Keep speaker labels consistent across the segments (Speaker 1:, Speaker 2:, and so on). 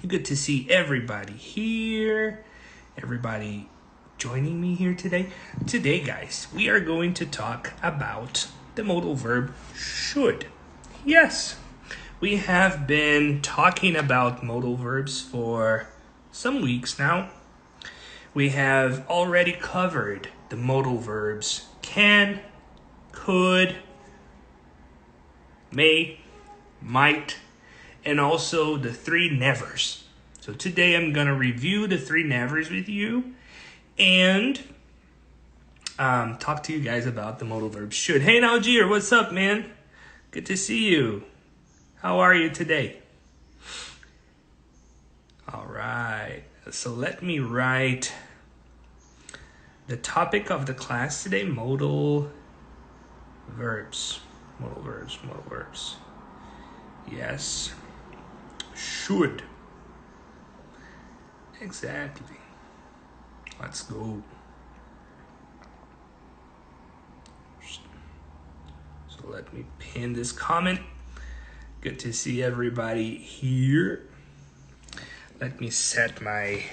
Speaker 1: Good to see everybody here. Everybody joining me here today. Today, guys, we are going to talk about the modal verb should. Yes, we have been talking about modal verbs for some weeks now. We have already covered the modal verbs can, could, may, might, and also the three nevers. So today I'm going to review the three nevers with you and talk to you guys about the modal verb should. Hey, Nalgir, what's up, man? Good to see you. How are you today? All right. So let me write the topic of the class today, modal verbs. Modal verbs, modal verbs. Yes. Should. Exactly. Let's go. So let me pin this comment. Good to see everybody here. Let me set my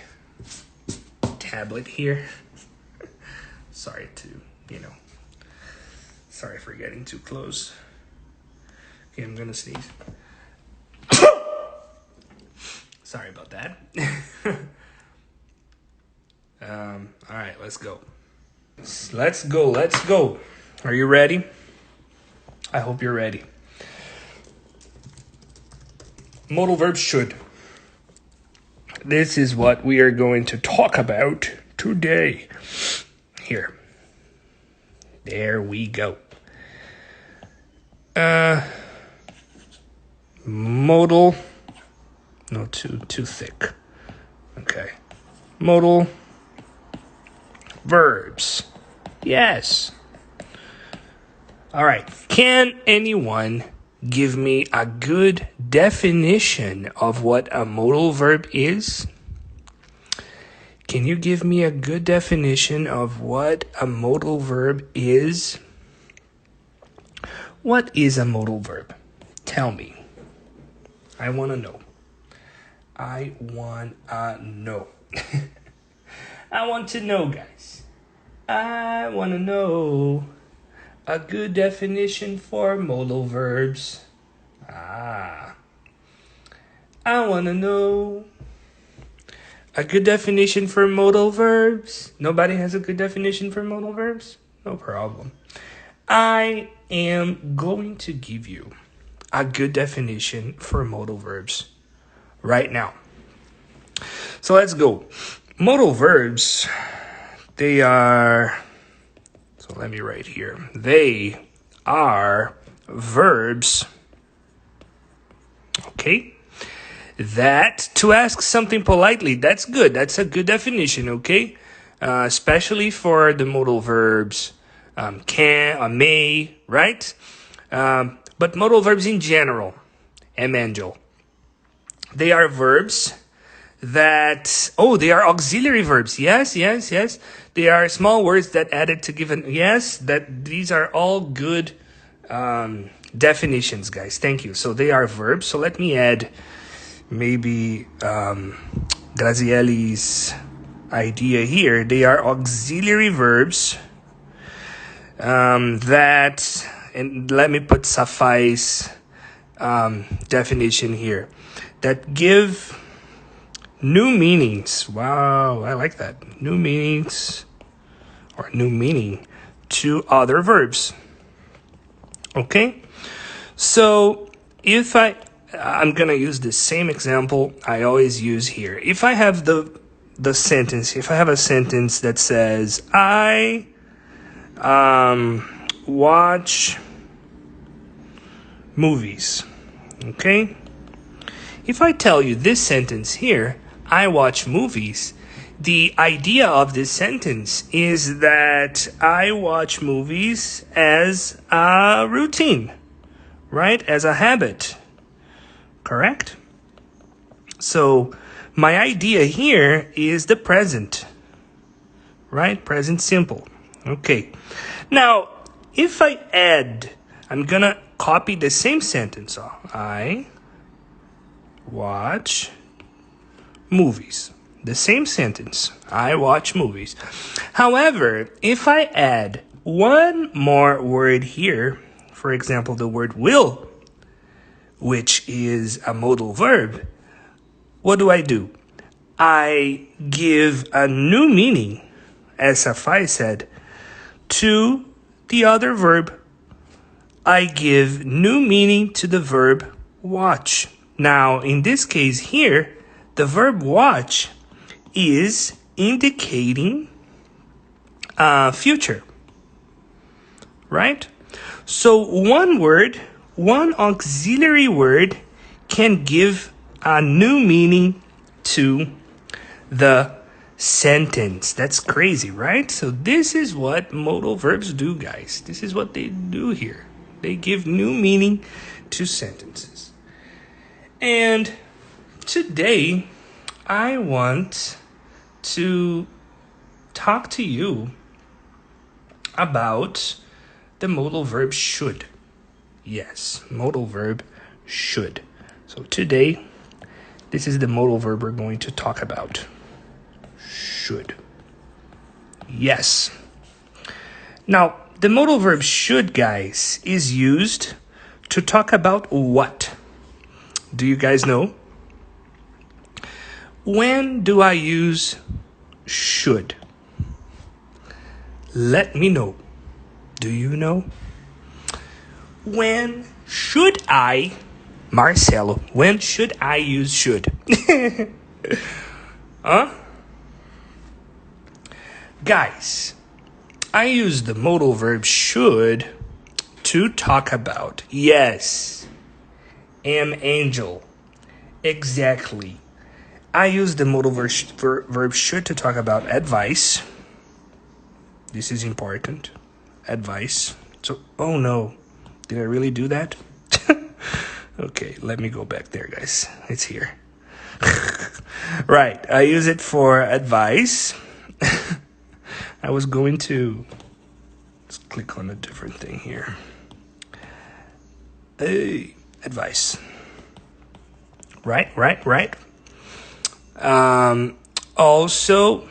Speaker 1: tablet here. Sorry for getting too close. Okay, I'm gonna sneeze. Sorry about that. All right, let's go. Let's go. Are you ready? I hope you're ready. Modal verb should. This is what we are going to talk about today. Here. There we go. Modal. No, too thick. Okay. Modal verbs. Yes. All right. Can anyone give me a good definition of what a modal verb is? Can you give me a good definition of what a modal verb is? What is a modal verb? Tell me. I want to know. I want to know, guys. I want to know a good definition for modal verbs. I want to know a good definition for modal verbs. Nobody has a good definition for modal verbs? No problem. I am going to give you a good definition for modal verbs right now. So let's go. Modal verbs, they are, so let me write here. They are verbs, okay, that, to ask something politely, that's good. That's a good definition, okay? Especially for the modal verbs can, or may, right? But modal verbs in general, Emmanuel. They are verbs that, they are auxiliary verbs. Yes. They are small words that added to given, these are all good definitions, guys. Thank you. So they are verbs. So let me add maybe Grazielli's idea here. They are auxiliary verbs that, and let me put suffice definition here, that give new meanings. Wow, I like that. New meanings or new meaning to other verbs. Okay? So if I'm going to use the same example I always use here. If I have the sentence, if I have a sentence that says, I watch movies. Okay? If I tell you this sentence here, I watch movies, the idea of this sentence is that I watch movies as a routine, right? As a habit. Correct? So my idea here is the present, right? Present simple. Okay. Now, if I add, I'm going to copy the same sentence. I watch movies. The same sentence. I watch movies. However, if I add one more word here, for example, the word will, which is a modal verb, what do? I give a new meaning, as Safai said, to the other verb. I give new meaning to the verb watch. Now, in this case here, the verb watch is indicating future, right? So one auxiliary word can give a new meaning to the sentence. That's crazy, right? So this is what modal verbs do, guys. This is what they do here. They give new meaning to sentences. And today, I want to talk to you about the modal verb should. Yes, modal verb should. So today, this is the modal verb we're going to talk about. Should. Yes. Now, the modal verb should, guys, is used to talk about what? Do you guys know? When do I use should? Let me know. Do you know? When should I, Marcelo, when should I use should? Huh? Guys, I use the modal verb should to talk about, yes, am angel. Exactly. I use the modal verb should to talk about advice. This is important. Advice. So, oh no. Did I really do that? Okay, let me go back there, guys. It's here. Right. I use it for advice. I was going to... Let's click on a different thing here. Hey, advice. Right. Also,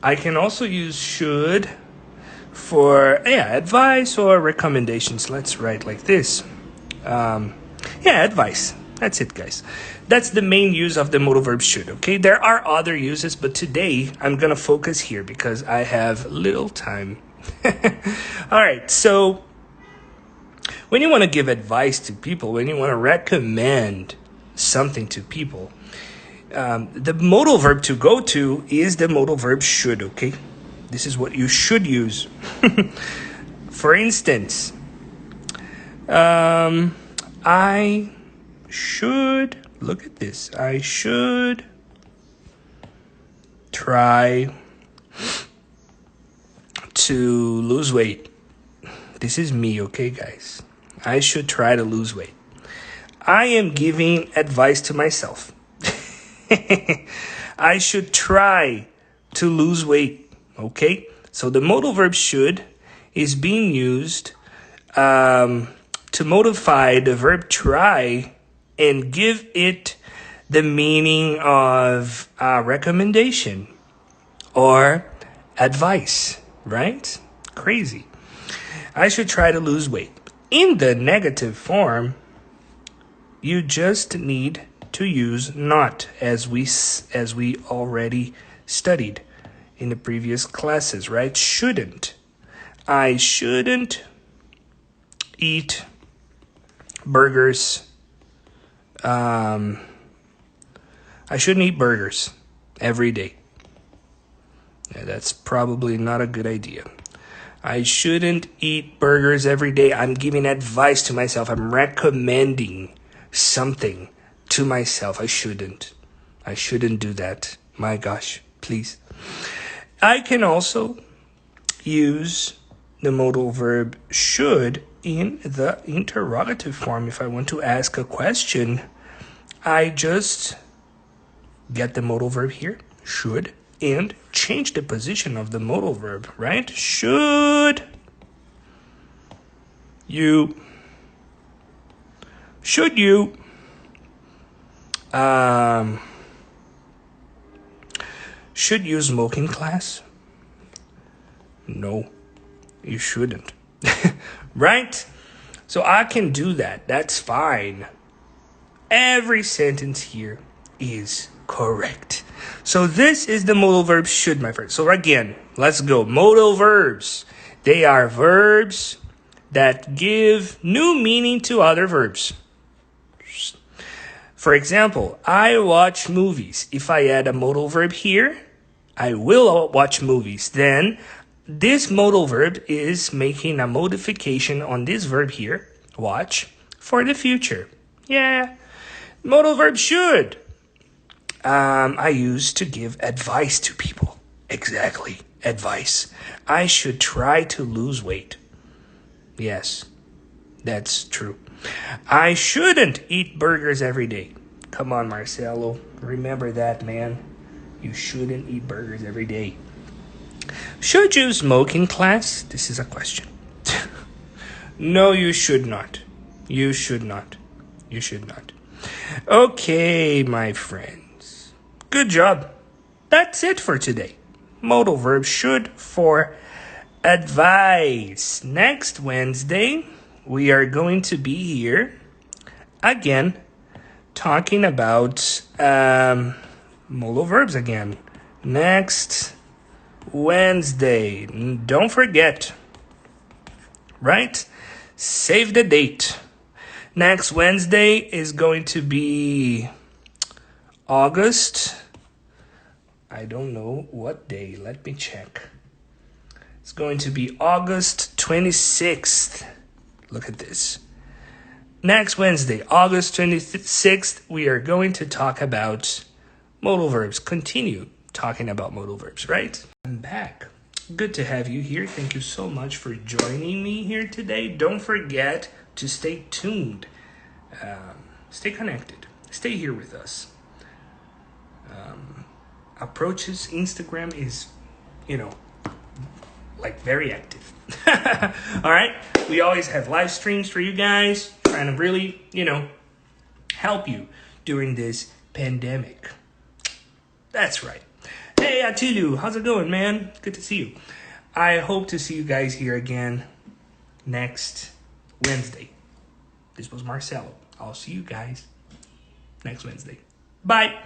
Speaker 1: I can also use should for advice or recommendations. Let's write like this. Advice. That's it, guys. That's the main use of the modal verb should, okay? There are other uses, but today I'm going to focus here because I have little time. All right, so when you want to give advice to people, when you want to recommend something to people, the modal verb to go to is the modal verb should, okay? This is what you should use. For instance, I should, look at this, I should try to lose weight. This is me, okay, guys? I should try to lose weight. I am giving advice to myself. I should try to lose weight, okay? So the modal verb should is being used to modify the verb try and give it the meaning of recommendation or advice, right? Crazy. I should try to lose weight. In the negative form, you just need to use not, as we already studied in the previous classes, right? Shouldn't. I shouldn't eat burgers. I shouldn't eat burgers every day. Yeah, that's probably not a good idea. I shouldn't eat burgers every day. I'm giving advice to myself. I'm recommending something to myself. I shouldn't do that. My gosh, please. I can also use the modal verb should in the interrogative form. If I want to ask a question, I just get the modal verb here, should, and change the position of the modal verb, right? Should you Should you smoke in class? No, you shouldn't. Right? So I can do that. That's fine. Every sentence here is correct. So this is the modal verb should, my friend. So again, let's go. Modal verbs. They are verbs that give new meaning to other verbs. For example, I watch movies. If I add a modal verb here, I will watch movies. Then this modal verb is making a modification on this verb here, watch, for the future. Yeah, modal verb should. I use to give advice to people. Exactly, advice. I should try to lose weight. Yes, that's true. I shouldn't eat burgers every day. Come on, Marcelo. Remember that, man. You shouldn't eat burgers every day. Should you smoke in class? This is a question. No, you should not. You should not. You should not. Okay, my friends. Good job. That's it for today. Modal verb should for advice. Next Wednesday, we are going to be here again talking about modal verbs again. Next Wednesday. Don't forget, right? Save the date. Next Wednesday is going to be August. I don't know what day. Let me check. It's going to be August 26th. Look at this. Next Wednesday, August 26th, we are going to talk about modal verbs. Continue talking about modal verbs, right? I'm back. Good to have you here. Thank you so much for joining me here today. Don't forget to stay tuned. Stay connected. Stay here with us. Approaches Instagram is, like very active. All right. We always have live streams for you guys, trying to really, help you during this pandemic. That's right. Hey, Atilu, how's it going, man? Good to see you. I hope to see you guys here again next Wednesday. This was Marcelo. I'll see you guys next Wednesday. Bye.